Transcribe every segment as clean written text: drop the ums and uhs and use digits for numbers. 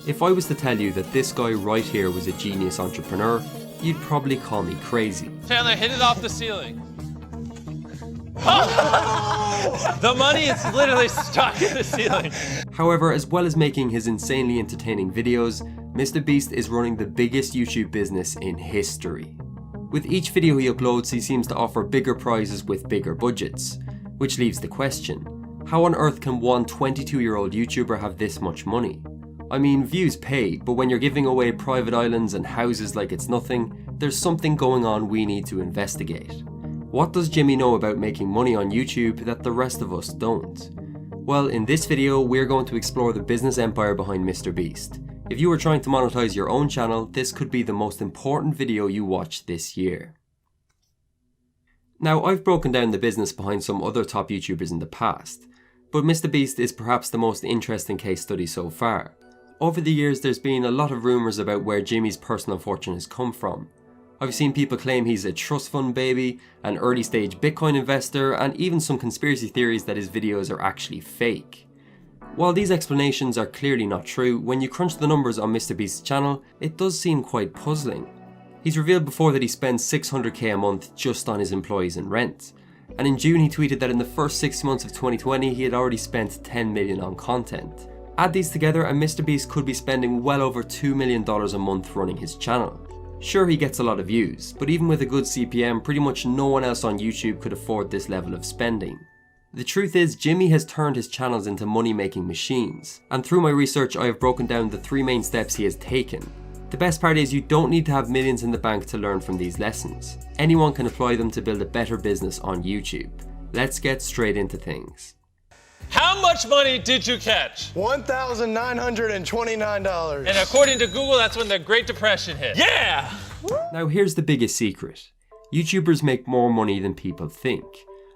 If I was to tell you that this guy right here was a genius entrepreneur, you'd probably call me crazy. Chandler, hit it off the ceiling. The money is literally stuck in the ceiling. However, as well as making his insanely entertaining videos, MrBeast is running the biggest YouTube business in history. With each video he uploads, he seems to offer bigger prizes with bigger budgets, which leaves the question, how on earth can one 22-year-old YouTuber have this much money? I mean, views pay, but when you're giving away private islands and houses like it's nothing, there's something going on we need to investigate. What does Jimmy know about making money on YouTube that the rest of us don't? Well, in this video, we're going to explore the business empire behind MrBeast. If you are trying to monetize your own channel, this could be the most important video you watch this year. Now, I've broken down the business behind some other top YouTubers in the past, but MrBeast is perhaps the most interesting case study so far. Over the years, there's been a lot of rumours about where Jimmy's personal fortune has come from. I've seen people claim he's a trust fund baby, an early stage Bitcoin investor, and even some conspiracy theories that his videos are actually fake. While these explanations are clearly not true, when you crunch the numbers on MrBeast's channel, it does seem quite puzzling. He's revealed before that he spends $600k a month just on his employees and rent. And in June he tweeted that in the first 6 months of 2020 he had already spent $10 million on content. Add these together and MrBeast could be spending well over $2 million a month running his channel. Sure, he gets a lot of views, but even with a good CPM, pretty much no one else on YouTube could afford this level of spending. The truth is, Jimmy has turned his channels into money-making machines, and through my research I have broken down the 3 main steps he has taken. The best part is you don't need to have millions in the bank to learn from these lessons. Anyone can apply them to build a better business on YouTube. Let's get straight into things. How much money did you catch? $1,929. And according to Google, that's when the Great Depression hit. Yeah! Now here's the biggest secret. YouTubers make more money than people think.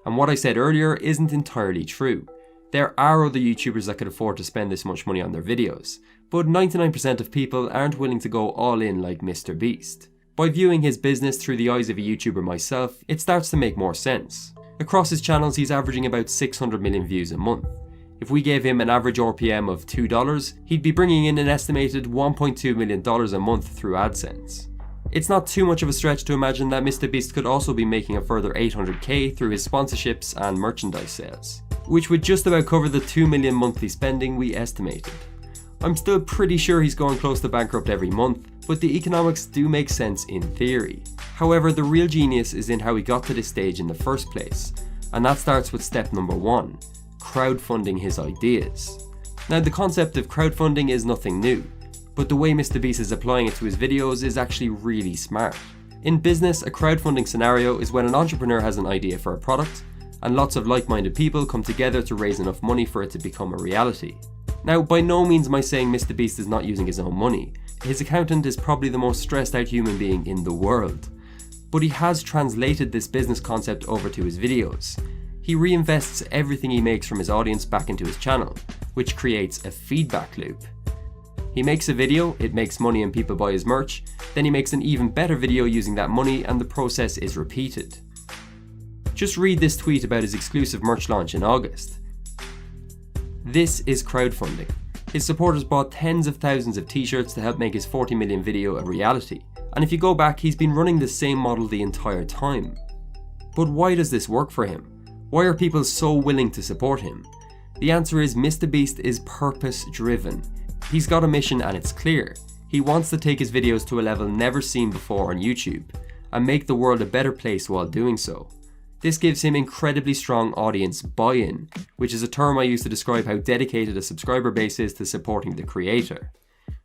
And what I said earlier isn't entirely true. There are other YouTubers that could afford to spend this much money on their videos, but 99% of people aren't willing to go all in like MrBeast. By viewing his business through the eyes of a YouTuber myself, it starts to make more sense. Across his channels, he's averaging about 600 million views a month. If we gave him an average RPM of $2, he'd be bringing in an estimated $1.2 million a month through AdSense. It's not too much of a stretch to imagine that MrBeast could also be making a further 800k through his sponsorships and merchandise sales, which would just about cover the 2 million monthly spending we estimated. I'm still pretty sure he's going close to bankrupt every month, but the economics do make sense in theory. However, the real genius is in how he got to this stage in the first place, and that starts with step number 1, crowdfunding his ideas. Now, the concept of crowdfunding is nothing new, but the way MrBeast is applying it to his videos is actually really smart. In business, a crowdfunding scenario is when an entrepreneur has an idea for a product, and lots of like-minded people come together to raise enough money for it to become a reality. Now, by no means am I saying MrBeast is not using his own money. His accountant is probably the most stressed out human being in the world. But he has translated this business concept over to his videos. He reinvests everything he makes from his audience back into his channel, which creates a feedback loop. He makes a video, it makes money and people buy his merch, then he makes an even better video using that money and the process is repeated. Just read this tweet about his exclusive merch launch in August. This is crowdfunding. His supporters bought tens of thousands of t-shirts to help make his 40 million video a reality. And if you go back, he's been running the same model the entire time. But why does this work for him? Why are people so willing to support him? The answer is MrBeast is purpose driven. He's got a mission and it's clear. He wants to take his videos to a level never seen before on YouTube and make the world a better place while doing so. This gives him incredibly strong audience buy-in, which is a term I use to describe how dedicated a subscriber base is to supporting the creator.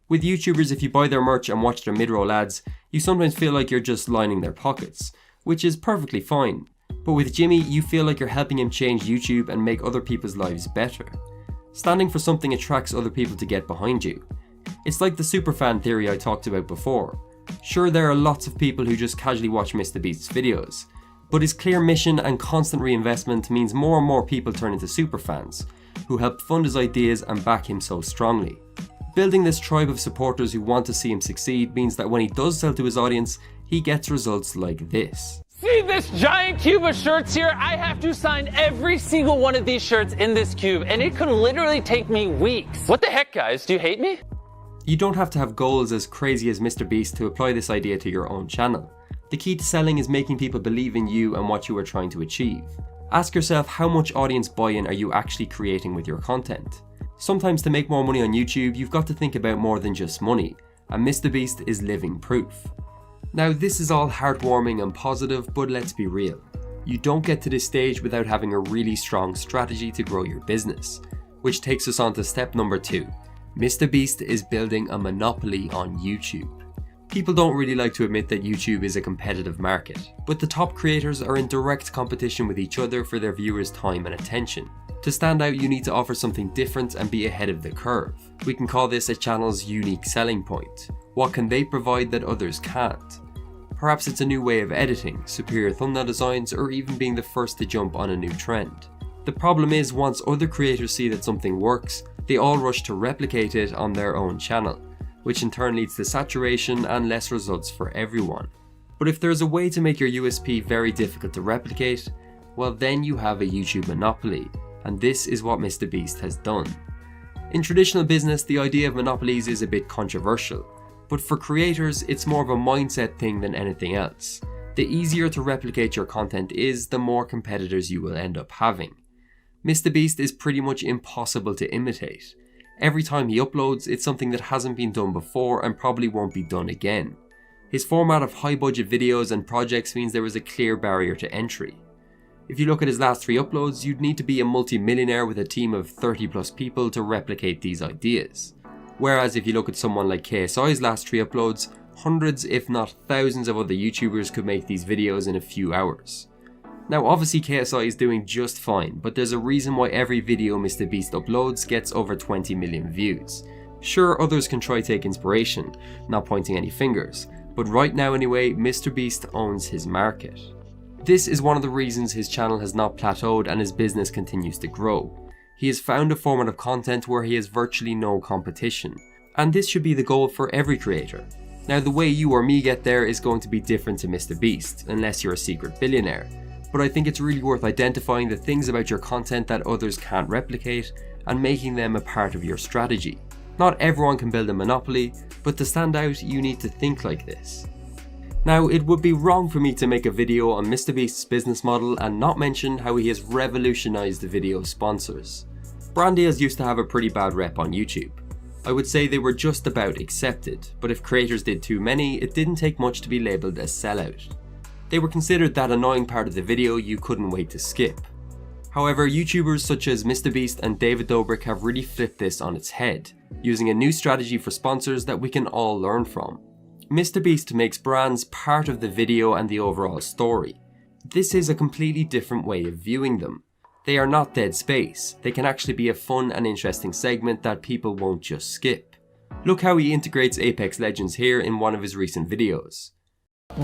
With YouTubers, if you buy their merch and watch their mid-roll ads, you sometimes feel like you're just lining their pockets, which is perfectly fine. But with Jimmy, you feel like you're helping him change YouTube and make other people's lives better. Standing for something attracts other people to get behind you. It's like the superfan theory I talked about before. Sure, there are lots of people who just casually watch MrBeast's videos, but his clear mission and constant reinvestment means more and more people turn into superfans, who help fund his ideas and back him so strongly. Building this tribe of supporters who want to see him succeed means that when he does sell to his audience, he gets results like this. See this giant cube of shirts here? I have to sign every single one of these shirts in this cube, and it could literally take me weeks. What the heck, guys? Do you hate me? You don't have to have goals as crazy as MrBeast to apply this idea to your own channel. The key to selling is making people believe in you and what you are trying to achieve. Ask yourself, how much audience buy-in are you actually creating with your content? Sometimes to make more money on YouTube, you've got to think about more than just money, and MrBeast is living proof. Now, this is all heartwarming and positive, but let's be real. You don't get to this stage without having a really strong strategy to grow your business, which takes us on to step number 2. MrBeast is building a monopoly on YouTube. People don't really like to admit that YouTube is a competitive market, but the top creators are in direct competition with each other for their viewers' time and attention. To stand out, you need to offer something different and be ahead of the curve. We can call this a channel's unique selling point. What can they provide that others can't? Perhaps it's a new way of editing, superior thumbnail designs, or even being the first to jump on a new trend. The problem is, once other creators see that something works, they all rush to replicate it on their own channel, which in turn leads to saturation and less results for everyone. But if there's a way to make your USP very difficult to replicate, well then you have a YouTube monopoly, and this is what MrBeast has done. In traditional business, the idea of monopolies is a bit controversial, but for creators it's more of a mindset thing than anything else. The easier to replicate your content is, the more competitors you will end up having. MrBeast is pretty much impossible to imitate. Every time he uploads, it's something that hasn't been done before and probably won't be done again. His format of high budget videos and projects means there is a clear barrier to entry. If you look at his last 3 uploads, you'd need to be a multi-millionaire with a team of 30 plus people to replicate these ideas. Whereas if you look at someone like KSI's last 3 uploads, hundreds if not thousands of other YouTubers could make these videos in a few hours. Now obviously KSI is doing just fine, but there's a reason why every video MrBeast uploads gets over 20 million views. Sure, others can try take inspiration, not pointing any fingers, but right now anyway, MrBeast owns his market. This is one of the reasons his channel has not plateaued and his business continues to grow. He has found a format of content where he has virtually no competition, and this should be the goal for every creator. Now the way you or me get there is going to be different to MrBeast, unless you're a secret billionaire. But I think it's really worth identifying the things about your content that others can't replicate and making them a part of your strategy. Not everyone can build a monopoly, but to stand out, you need to think like this. Now, it would be wrong for me to make a video on MrBeast's business model and not mention how he has revolutionized the video sponsors. Brand deals used to have a pretty bad rep on YouTube. I would say they were just about accepted, but if creators did too many, it didn't take much to be labelled a sellout. They were considered that annoying part of the video you couldn't wait to skip. However, YouTubers such as MrBeast and David Dobrik have really flipped this on its head, using a new strategy for sponsors that we can all learn from. MrBeast makes brands part of the video and the overall story. This is a completely different way of viewing them. They are not dead space, they can actually be a fun and interesting segment that people won't just skip. Look how he integrates Apex Legends here in one of his recent videos.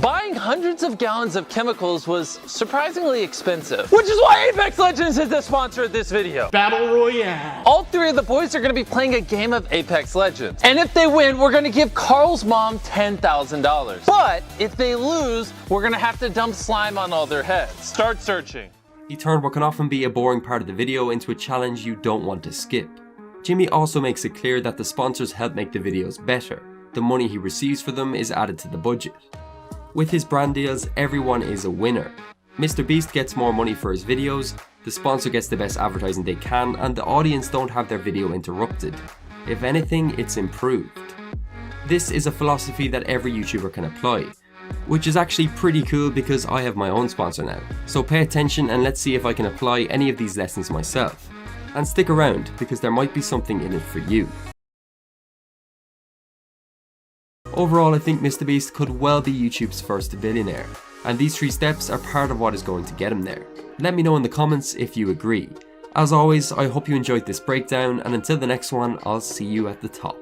Buying hundreds of gallons of chemicals was surprisingly expensive, which is why Apex Legends is the sponsor of this video. Battle Royale. All 3 of the boys are going to be playing a game of Apex Legends. And if they win, we're going to give Carl's mom $10,000. But if they lose, we're going to have to dump slime on all their heads. Start searching. He turned what can often be a boring part of the video into a challenge you don't want to skip. Jimmy also makes it clear that the sponsors help make the videos better. The money he receives for them is added to the budget. With his brand deals, everyone is a winner. MrBeast gets more money for his videos, the sponsor gets the best advertising they can, and the audience don't have their video interrupted. If anything, it's improved. This is a philosophy that every YouTuber can apply, which is actually pretty cool because I have my own sponsor now. So pay attention and let's see if I can apply any of these lessons myself. And stick around because there might be something in it for you. Overall, I think MrBeast could well be YouTube's first billionaire, and these 3 steps are part of what is going to get him there. Let me know in the comments if you agree. As always, I hope you enjoyed this breakdown, and until the next one, I'll see you at the top.